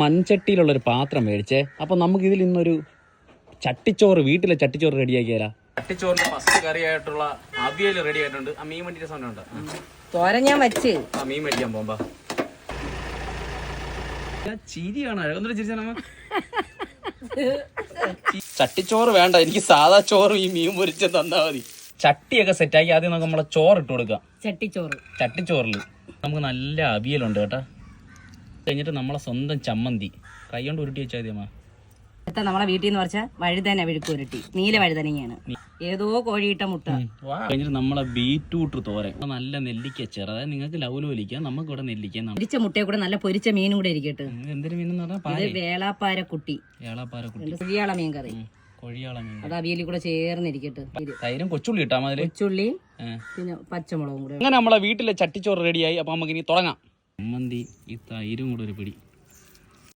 മൺചട്ടിയിലുള്ളൊരു പാത്രം മേടിച്ചേ. അപ്പം നമുക്കിതിൽ ഇന്നൊരു ചട്ടിച്ചോറ്, വീട്ടിലെ ചട്ടിച്ചോറ് റെഡിയാക്കിയാലോ? ചട്ടിച്ചോറിന്റെ ഫസ്റ്റ് കറിയായിട്ടുള്ള അവിയൽ റെഡി ആയിട്ടുണ്ട്. ആ മീൻ വണ്ടിയുടെ സമയം ഉണ്ട്. തോരൻ ഞാൻ വെച്ച് ആ മീൻ മേടിക്കാൻ പോകുമ്പോ ചിരിയാണ്. അഴകൊന്നൊരു ചിരിച്ചാണമ്മ. ചട്ടിച്ചോറ് വേണ്ട, എനിക്ക് സാധാ ചോറും ഈ മീൻ പൊരിച്ച് തന്നാ മതി. ചട്ടിയൊക്കെ സെറ്റാക്കി ആദ്യം നമുക്ക് നമ്മളെ ചോറ് ഇട്ട് കൊടുക്കാം. ചട്ടിച്ചോറിൽ നമുക്ക് നല്ല അവിയലുണ്ട് കേട്ടാ. കഴിഞ്ഞിട്ട് നമ്മളെ സ്വന്തം ചമ്മന്തി കൈ കൊണ്ട് ഉരുട്ടി വെച്ചാൽ മതി അമ്മ. നമ്മളെ വീട്ടിൽ നിന്ന് പറഞ്ഞാൽ വഴുതന വിഴുക്ക് ഉരുട്ടി, നീല വഴുതനങ്ങയാണ്, ഏതോ കോഴിയിട്ട മുട്ട. കഴിഞ്ഞിട്ട് നമ്മളെ ബീറ്റ്റൂട്ട് തോരൻ, നല്ല നെല്ലിക്ക ചെറ. അതായത് നിങ്ങൾക്ക് ലൗലോലിക്ക, നമുക്ക് ഇവിടെ നെല്ലിക്ക. പൊരിച്ച മുട്ടയെ കൂടെ നല്ല പൊരിച്ച മീനും കൂടെ ഇരിക്കട്ടെ. എന്തൊരു മീൻ എന്ന് പറഞ്ഞാൽ വേളാപ്പാരക്കുട്ടി, കൊഴിയാള മീൻ കറി. അത് അവിയലിൽ കൂടെ ചേർന്നിരിക്കട്ടെ. തൈരും കൊച്ചുള്ളി ഇട്ടാ മതി. കൊച്ചുള്ളിയും പിന്നെ പച്ചമുളകും കൂടെ. അങ്ങനെ നമ്മളെ വീട്ടിലെ ചട്ടിച്ചോറ് റെഡിയായി. അപ്പൊ നമുക്ക് ഇനി തുടങ്ങാം. ചമ്മന്തി ഈ തൈരും കൂടെ ഒരു പിടി.